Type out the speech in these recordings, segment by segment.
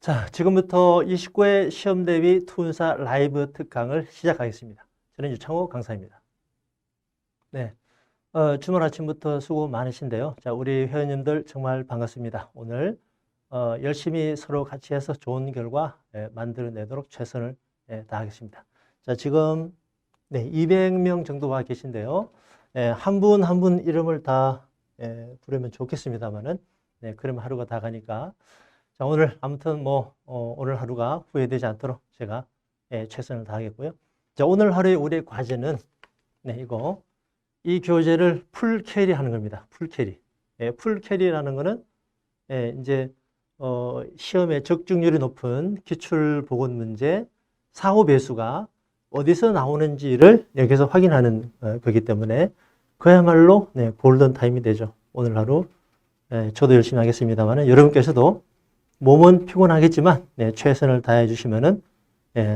자, 지금부터 29회 시험 대비 투운사 라이브 특강을 시작하겠습니다. 저는 유창호 강사입니다. 네, 주말 아침부터 수고 많으신데요. 자, 우리 회원님들 정말 반갑습니다. 오늘 열심히 서로 같이 해서 좋은 결과 만들어내도록 최선을 다하겠습니다. 자, 지금 200명 정도 와 계신데요. 한 분 한 분 이름을 다 부르면 좋겠습니다만은 그러면 하루가 다 가니까. 자, 오늘 아무튼 오늘 하루가 후회되지 않도록 제가 최선을 다하겠고요. 자, 오늘 하루의 우리의 과제는 이 교재를 풀 캐리 하는 겁니다. 풀 캐리. 풀 캐리라는 거는 이제 시험에 적중률이 높은 기출 보건 문제 사후 배수가 어디서 나오는지를 여기서 확인하는 거기 때문에 그야말로 골든 타임이 되죠. 오늘 하루 저도 열심히 하겠습니다만 여러분께서도 몸은 피곤하겠지만 최선을 다해 주시면은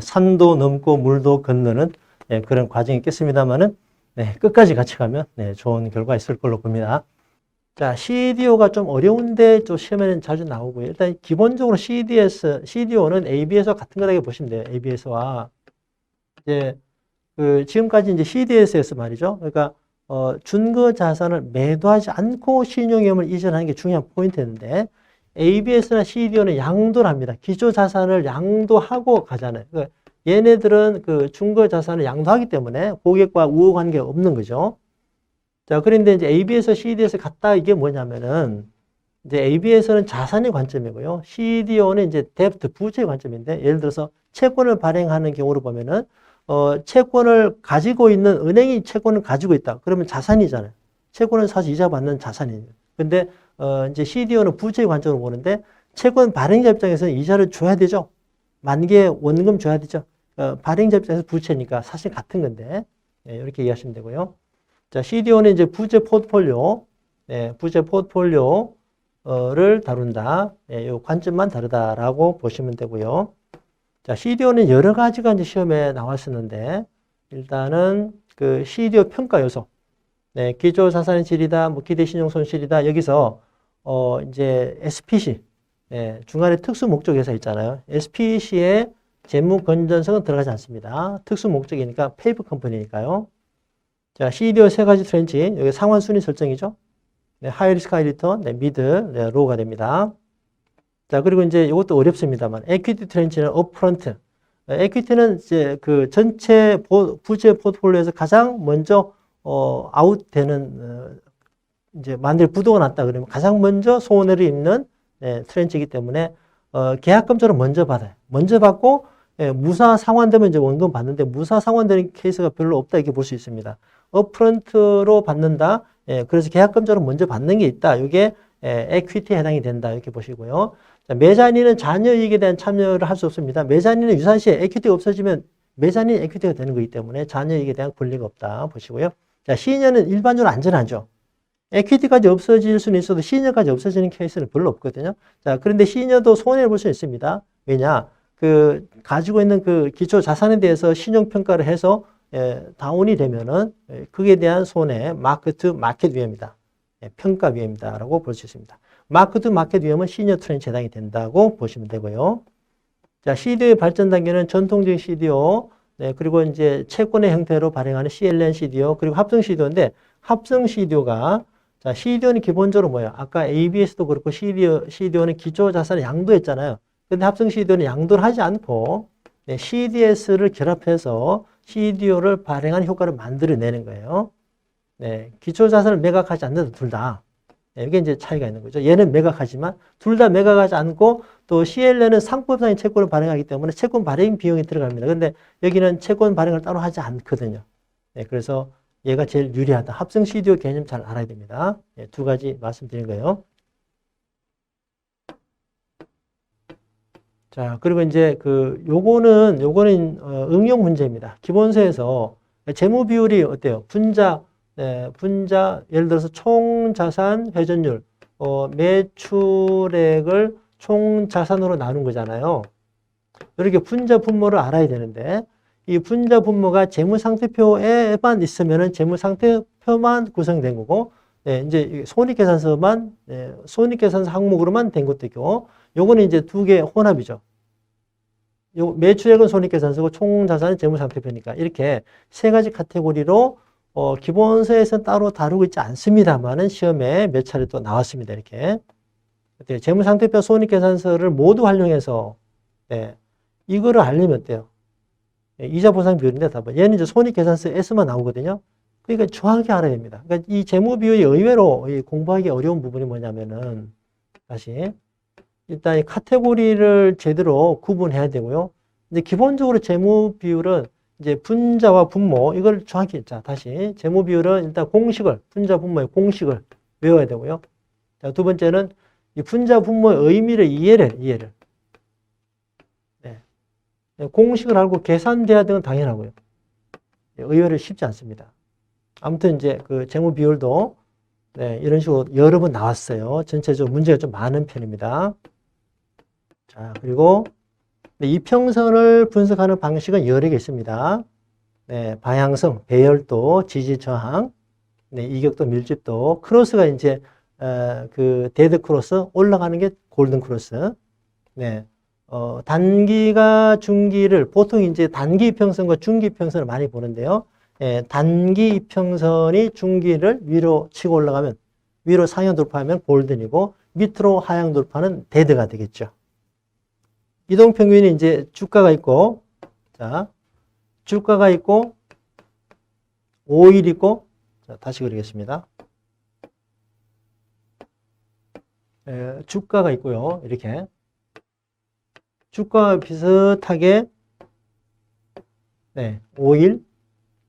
산도 넘고 물도 건너는 그런 과정이 있겠습니다만은 끝까지 같이 가면 좋은 결과 있을 걸로 봅니다. 자, CDO가 좀 어려운데 또 시험에는 자주 나오고요. 일단 기본적으로 CDO는 ABS와 같은 거라고 보시면 돼요. ABS와 이제 지금까지 이제 CDS에서 말이죠. 그러니까 준거 자산을 매도하지 않고 신용위험을 이전하는 게 중요한 포인트인데. ABS나 CDO는 양도를 합니다. 기초 자산을 양도하고 가잖아요. 그러니까 얘네들은 그 준거 자산을 양도하기 때문에 고객과 우호 관계가 없는 거죠. 자, 그런데 이제 ABS, CDS 같다 이게 뭐냐면은 이제 ABS는 자산의 관점이고요. CDO는 이제 데프트, 부채의 관점인데 예를 들어서 채권을 발행하는 경우로 보면은 채권을 가지고 있는 은행이 채권을 가지고 있다. 그러면 자산이잖아요. 채권은 사실 이자 받는 자산이에요. 근데 이제 CDO는 부채의 관점으로 보는데 채권 발행자 입장에서는 이자를 줘야 되죠. 만기에 원금 줘야 되죠. 발행자 입장에서 부채니까 사실 같은 건데 이렇게 이해하시면 되고요. 자, CDO는 이제 부채 포트폴리오, 부채 포트폴리오를 다룬다. 이 관점만 다르다라고 보시면 되고요. 자, CDO는 여러 가지가 이제 시험에 나왔었는데 일단은 그 CDO 평가 요소. 기초 자산의 질이다, 기대 신용 손실이다. 여기서 이제 SPC, 중간에 특수 목적회사 있잖아요. SPC의 재무 건전성은 들어가지 않습니다. 특수 목적이니까 페이퍼 컴퍼니니까요. 자, CDO 세 가지 트렌치, 여기 상환 순위 설정이죠. 하이 리스크 하이 리턴, 미드, 로우가 됩니다. 자, 그리고 이제 이것도 어렵습니다만, 에퀴티 트렌치는 업프런트. 에퀴티는 이제 그 전체 부채 포트폴리오에서 가장 먼저 아웃되는 이제 만들 부도가 났다 그러면 가장 먼저 손해를 입는 트렌치이기 때문에 계약금조를 먼저 받아요. 먼저 받고 무사 상환되면 이제 원금 받는데 무사 상환되는 케이스가 별로 없다 이렇게 볼 수 있습니다. 업프런트로 받는다. 그래서 계약금조를 먼저 받는 게 있다. 이게 에퀴티에 해당이 된다 이렇게 보시고요. 자, 메자닌은 잔여이익에 대한 참여를 할 수 없습니다. 메자닌은 유사시에 에퀴티가 없어지면 메자닌 에퀴티가 되는 거기 때문에 잔여이익에 대한 권리가 없다 보시고요. 자, 시니어는 일반적으로 안전하죠. 에퀴티까지 없어질 수는 있어도 시니어까지 없어지는 케이스는 별로 없거든요. 자, 그런데 시니어도 손해를 볼 수 있습니다. 왜냐? 가지고 있는 그 기초 자산에 대해서 신용평가를 해서 다운이 되면은 그에 대한 손해, 마크 투 마켓 위험이다. 평가 위험이다라고 볼 수 있습니다. 마크 투 마켓 위험은 시니어 트렌치에 해당이 된다고 보시면 되고요. 자, CDO의 발전 단계는 전통적인 CDO, 그리고 이제 채권의 형태로 발행하는 CLN CDO, 그리고 합성 CDO인데, 합성 CDO가, 자, CDO는 기본적으로 뭐예요? 아까 ABS도 그렇고 CDO는 기초 자산을 양도했잖아요. 근데 합성 CDO는 양도를 하지 않고, CDS를 결합해서 CDO를 발행하는 효과를 만들어내는 거예요. 기초 자산을 매각하지 않는다, 둘 다. 이게 이제 차이가 있는 거죠. 얘는 매각하지만 둘 다 매각하지 않고 또 CLN은 상법상의 채권을 발행하기 때문에 채권 발행 비용이 들어갑니다. 근데 여기는 채권 발행을 따로 하지 않거든요. 그래서 얘가 제일 유리하다. 합성 CDO 개념 잘 알아야 됩니다. 두 가지 말씀드린 거예요. 자, 그리고 이제 요거는 응용 문제입니다. 기본서에서 재무 비율이 어때요? 분자, 예를 들어서 총 자산 회전율, 매출액을 총 자산으로 나눈 거잖아요. 이렇게 분자 분모를 알아야 되는데, 이 분자 분모가 재무상태표에만 있으면은 재무상태표만 구성된 거고, 네, 이제 손익계산서만, 손익계산서 항목으로만 된 것도 있고, 요거는 이제 두 개 혼합이죠. 요 매출액은 손익계산서고 총자산은 재무상태표니까 이렇게 세 가지 카테고리로 기본서에서는 따로 다루고 있지 않습니다만은 시험에 몇 차례 또 나왔습니다. 이렇게. 재무상태표 손익계산서를 모두 활용해서 이거를 알려면 어때요? 이자 보상 비율인데 답은 얘는 이제 손익계산서에서만 나오거든요. 그러니까 정확히 알아야 됩니다. 그러니까 이 재무 비율이 의외로 공부하기 어려운 부분이 뭐냐면은 다시 일단 이 카테고리를 제대로 구분해야 되고요. 이제 기본적으로 재무 비율은 이제 분자와 분모 이걸 정확히 자 다시 재무 비율은 일단 공식을 분자 분모의 공식을 외워야 되고요. 자, 두 번째는 이 분자 분모의 의미를 이해를. 네. 공식을 알고 계산돼야 되는 건 당연하고요. 의외로 쉽지 않습니다. 아무튼 이제 그 재무 비율도 이런 식으로 여러 번 나왔어요. 전체적으로 문제가 좀 많은 편입니다. 자, 그리고 이평선을 분석하는 방식은 여러 개 있습니다. 방향성, 배열도, 지지 저항, 이격도, 밀집도, 크로스가 이제 그 데드 크로스, 올라가는 게 골든 크로스. 단기가 중기를 보통 이제 단기 이평선과 중기 이평선을 많이 보는데요. 단기 이평선이 중기를 위로 치고 올라가면 위로 상향 돌파하면 골든이고 밑으로 하향 돌파는 데드가 되겠죠. 이동평균이 이제 주가가 있고, 자, 주가가 있고, 5일 있고, 자, 다시 그리겠습니다. 주가가 있고요. 이렇게. 주가와 비슷하게, 5일,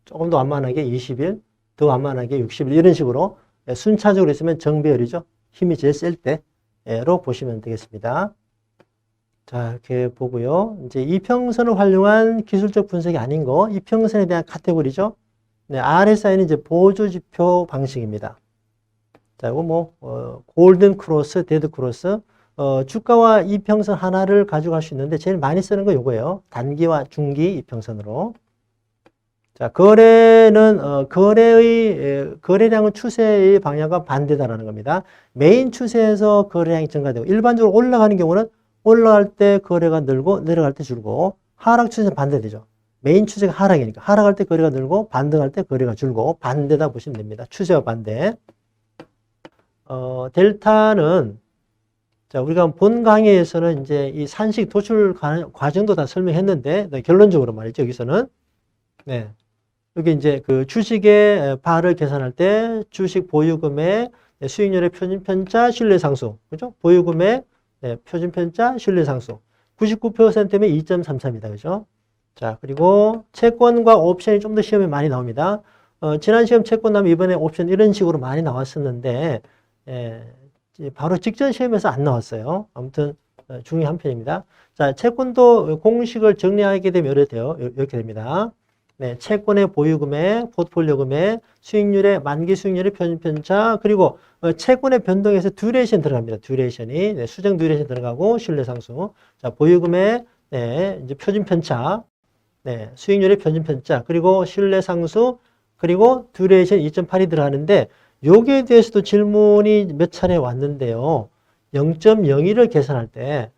조금 더 완만하게 20일, 더 완만하게 60일, 이런 식으로 순차적으로 있으면 정배열이죠. 힘이 제일 셀 때로 보시면 되겠습니다. 자, 이렇게 보고요. 이제 이평선을 활용한 기술적 분석이 아닌 거, 이평선에 대한 카테고리죠. RSI는 이제 보조지표 방식입니다. 자, 이거 뭐, 골든 크로스, 데드 크로스, 주가와 이평선 하나를 가져갈 수 있는데 제일 많이 쓰는 거 이거예요. 단기와 중기 이평선으로. 자, 거래는, 거래량은 추세의 방향과 반대다라는 겁니다. 메인 추세에서 거래량이 증가되고, 일반적으로 올라가는 경우는 올라갈 때 거래가 늘고 내려갈 때 줄고 하락 추세는 반대되죠. 메인 추세가 하락이니까 하락할 때 거래가 늘고 반등할 때 거래가 줄고 반대다 보시면 됩니다. 추세와 반대. 델타는 자 우리가 본 강의에서는 이제 이 산식 도출 과정도 다 설명했는데 결론적으로 말이죠. 여기서는 여기 이제 그 주식의 발을 계산할 때 주식 보유금의 수익률의 표준편차 신뢰상수 그죠? 보유금의 표준편차 신뢰상수 99%면 2.33이다. 그죠? 자, 그리고 채권과 옵션이 좀 더 시험에 많이 나옵니다. 지난 시험 채권 나면 이번에 옵션 이런 식으로 많이 나왔었는데 바로 직전 시험에서 안 나왔어요. 아무튼 중요한 편입니다. 자, 채권도 공식을 정리하게 되면 이렇게 됩니다. 채권의 보유금액, 포트폴리오금액, 수익률의 만기 수익률의 표준편차, 그리고 채권의 변동에서 듀레이션 들어갑니다. 듀레이션이 수정 듀레이션 들어가고 신뢰상수. 자, 보유금액, 이제 표준편차, 수익률의 표준편차, 그리고 신뢰상수, 그리고 듀레이션 2.8이 들어가는데 여기에 대해서도 질문이 몇 차례 왔는데요. 0.01을 계산할 때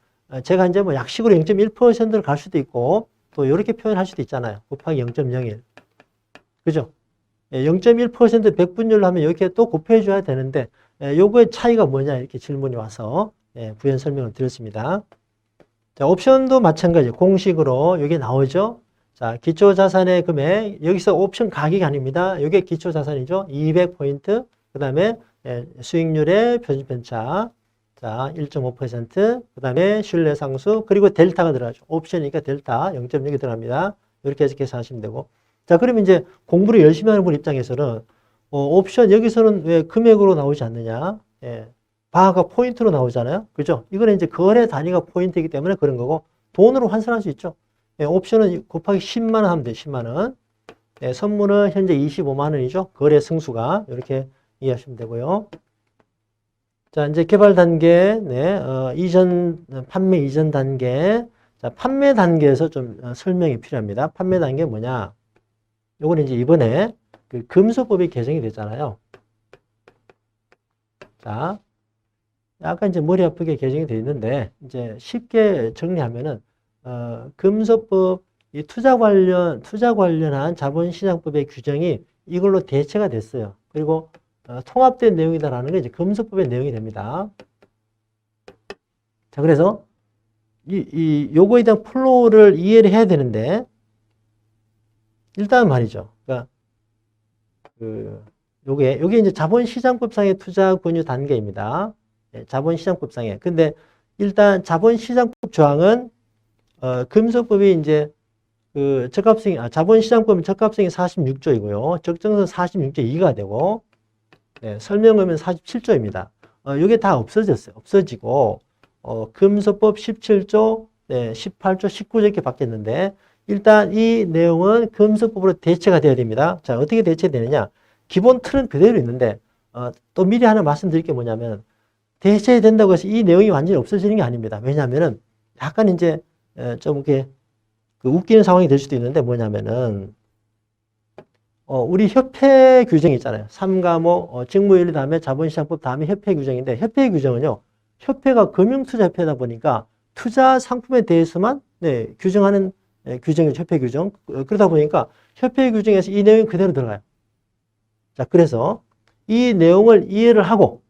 제가 이제 뭐 약식으로 0.1%를 갈 수도 있고 또 이렇게 표현할 수도 있잖아요. 곱하기 0.01. 그죠? 0.1% 100분율로 하면 이렇게 또 곱해줘야 되는데 요거의 차이가 뭐냐 이렇게 질문이 와서 부연 설명을 드렸습니다. 자, 옵션도 마찬가지 공식으로 여기 나오죠. 자, 기초자산의 금액 여기서 옵션 가격이 아닙니다. 이게 기초자산이죠. 200포인트 그 다음에 수익률의 표준편차 자, 1.5%, 그 다음에 신뢰상수, 그리고 델타가 들어가죠. 옵션이니까 델타 0.6이 들어갑니다. 이렇게 해서 계산하시면 되고. 자, 그러면 이제 공부를 열심히 하는 분 입장에서는, 옵션, 여기서는 왜 금액으로 나오지 않느냐? 바가 포인트로 나오잖아요. 그죠? 이거는 이제 거래 단위가 포인트이기 때문에 그런 거고, 돈으로 환산할 수 있죠. 옵션은 곱하기 10만원 하면 돼요. 10만원. 선물은 현재 25만원이죠. 거래 승수가. 이렇게 이해하시면 되고요. 자, 이제 개발 단계, 판매 이전 단계. 자, 판매 단계에서 좀 설명이 필요합니다. 판매 단계 뭐냐? 요거는 이제 이번에 그 금소법이 개정이 됐잖아요. 자, 약간 이제 머리 아프게 개정이 되어 있는데, 이제 쉽게 정리하면은, 금소법, 이 투자 관련한 자본시장법의 규정이 이걸로 대체가 됐어요. 그리고 통합된 내용이다라는 게 이제 금소법의 내용이 됩니다. 자, 그래서 요거에 대한 플로우를 이해를 해야 되는데, 일단 말이죠. 그러니까, 요게 이제 자본시장법상의 투자 권유 단계입니다. 네, 자본시장법상에. 근데 일단 자본시장법 조항은, 금소법이 이제 자본시장법은 적합성이 46조이고요. 적정성 46조 2가 되고, 네, 설명하면 47조입니다. 이게 다 없어졌어요. 없어지고, 금소법 17조, 네, 18조, 19조 이렇게 바뀌었는데, 일단 이 내용은 금소법으로 대체가 되어야 됩니다. 자, 어떻게 대체되느냐? 기본 틀은 그대로 있는데, 또 미리 하나 말씀드릴 게 뭐냐면, 대체된다고 해서 이 내용이 완전히 없어지는 게 아닙니다. 왜냐하면은, 약간 이제, 좀 이렇게, 웃기는 상황이 될 수도 있는데 뭐냐면은, 우리 협회 규정이 있잖아요. 3과목, 직무윤리 다음에 자본시장법 다음에 협회 규정인데, 협회 규정은요, 협회가 금융투자협회다 보니까 투자 상품에 대해서만, 네, 규정하는 규정이죠. 협회 규정. 그러다 보니까 협회 규정에서 이 내용이 그대로 들어가요. 자, 그래서 이 내용을 이해를 하고,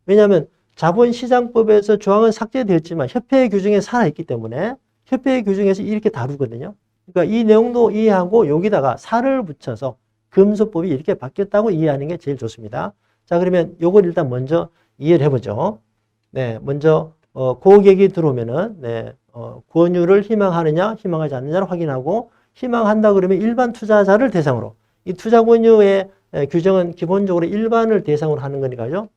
왜냐하면 자본시장법에서 조항은 삭제되었지만 협회 규정에 살아있기 때문에 협회 규정에서 이렇게 다루거든요. 그러니까 이 내용도 이해하고 여기다가 살을 붙여서 금소법이 이렇게 바뀌었다고 이해하는 게 제일 좋습니다. 자, 그러면 요걸 일단 먼저 이해를 해보죠. 네, 먼저 고객이 들어오면은 네, 권유를 희망하느냐, 희망하지 않느냐를 확인하고, 희망한다 그러면 일반 투자자를 대상으로, 이 투자 권유의 규정은 기본적으로 일반을 대상으로 하는 거니까요.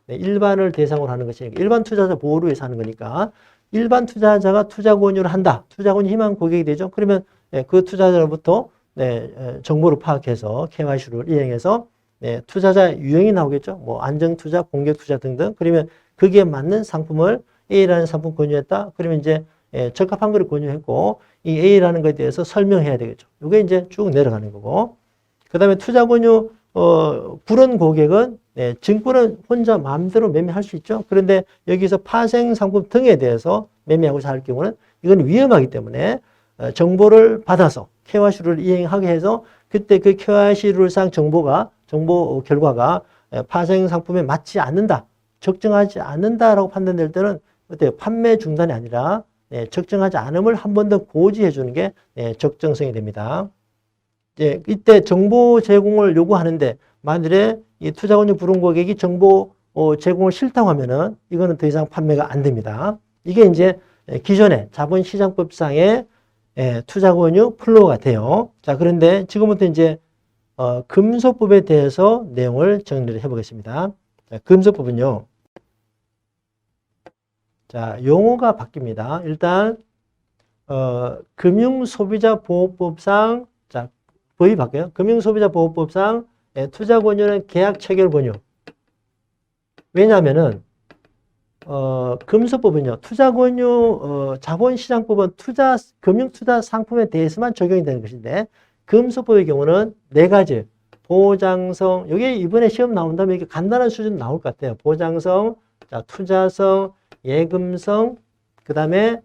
네, 일반을 대상으로 하는 것이니까 일반 투자자 보호를 위해서 하는 거니까 일반 투자자가 투자 권유를 한다. 투자 권유 희망 고객이 되죠. 그러면 그 투자자로부터 정보를 파악해서 KYC를 이행해서 투자자 유형이 나오겠죠. 뭐 안정투자, 공격투자 등등. 그러면 거기에 맞는 상품을 A라는 상품 권유했다. 그러면 이제 적합한 거를 권유했고 이 A라는 것에 대해서 설명해야 되겠죠. 이게 이제 쭉 내려가는 거고. 그 다음에 투자 권유 그런 고객은 증권은 혼자 마음대로 매매할 수 있죠. 그런데 여기서 파생 상품 등에 대해서 매매하고자 할 경우는 이건 위험하기 때문에 정보를 받아서 KYC를 이행하게 해서 그때 그 KYC룰상 정보 결과가 파생 상품에 맞지 않는다, 적정하지 않는다라고 판단될 때는 그때 판매 중단이 아니라 적정하지 않음을 한 번 더 고지해 주는 게 적정성이 됩니다. 이때 정보 제공을 요구하는데 만일에 이 투자권유 불응 고객이 정보 제공을 싫다고 하면은 이거는 더 이상 판매가 안 됩니다. 이게 이제 기존의 자본시장법상의 투자권유 플로우가 돼요. 자, 그런데 지금부터 이제 금소법에 대해서 내용을 정리를 해보겠습니다. 자, 금소법은요. 자, 용어가 바뀝니다. 일단 금융소비자보호법상 자, 법이 바뀌어요. 금융소비자보호법상 투자권유는 계약 체결 권유. 왜냐하면은 금소법은요, 투자권유, 자본시장법은 금융투자 상품에 대해서만 적용이 되는 것인데, 금소법의 경우는 네 가지, 보장성, 여기 이번에 시험 나온다면 이렇게 간단한 수준 나올 것 같아요. 보장성, 자, 투자성, 예금성, 그 다음에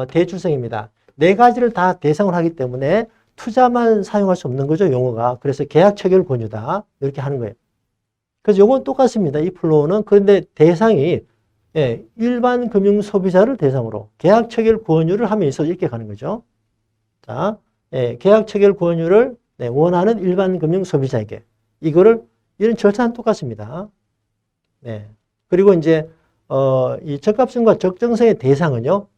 대출성입니다. 네 가지를 다 대상으로 하기 때문에 투자만 사용할 수 없는 거죠, 용어가. 그래서 계약 체결 권유다. 이렇게 하는 거예요. 그래서 요건 똑같습니다. 이 플로우는. 그런데 대상이 일반 금융 소비자를 대상으로 계약 체결 권유를 하면서 이렇게 가는 거죠. 자, 계약 체결 권유를 원하는 일반 금융 소비자에게 이런 절차는 똑같습니다. 그리고 이제 이 적합성과 적정성의 대상은요,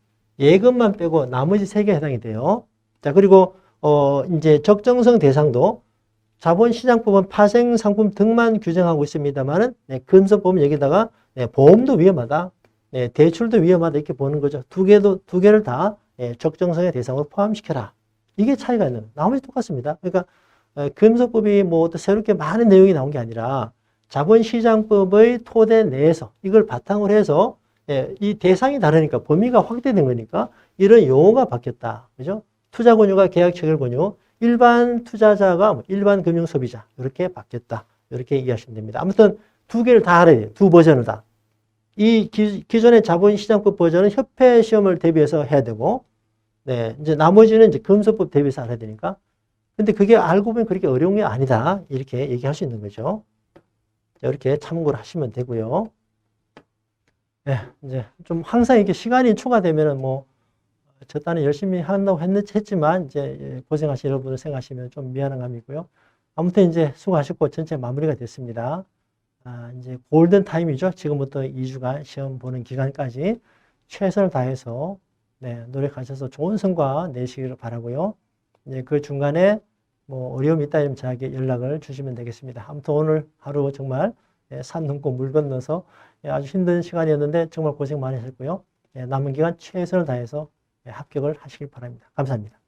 예금만 빼고 나머지 세 개 해당이 돼요. 자, 그리고 이제 적정성 대상도 자본시장법은 파생상품 등만 규정하고 있습니다만은 금소법은 여기다가 보험도 위험하다, 대출도 위험하다 이렇게 보는 거죠. 두 개를 다 적정성의 대상으로 포함시켜라. 이게 차이가 있는 거예요. 나머지 똑같습니다. 그러니까 금소법이 뭐 또 새롭게 많은 내용이 나온 게 아니라 자본시장법의 토대 내에서 이걸 바탕으로 해서 이 대상이 다르니까 범위가 확대된 거니까 이런 용어가 바뀌었다. 그죠? 투자 권유가 계약 체결 권유, 일반 투자자가 일반 금융 소비자 이렇게 바뀌었다. 이렇게 이해하시면 됩니다. 아무튼 두 개를 다 알아야 돼요. 두 버전을 다. 이 기존의 자본시장법 버전은 협회 시험을 대비해서 해야 되고, 네, 이제 나머지는 이제 금소법 대비해서 알아야 되니까. 근데 그게 알고 보면 그렇게 어려운 게 아니다. 이렇게 얘기할 수 있는 거죠. 이렇게 참고를 하시면 되고요. 네, 이제 좀 항상 이렇게 시간이 초과되면은 뭐, 저 딴에 열심히 한다고 했지만, 이제 고생하신 여러분을 생각하시면 좀 미안한 감이고요. 아무튼 이제 수고하셨고, 전체 마무리가 됐습니다. 이제 골든 타임이죠. 지금부터 2주간 시험 보는 기간까지 최선을 다해서 네, 노력하셔서 좋은 성과 내시기를 바라고요. 이제 그 중간에 뭐 어려움이 있다면 저에게 연락을 주시면 되겠습니다. 아무튼 오늘 하루 정말 산 넘고 물 건너서 아주 힘든 시간이었는데 정말 고생 많으셨고요. 남은 기간 최선을 다해서 합격을 하시길 바랍니다. 감사합니다.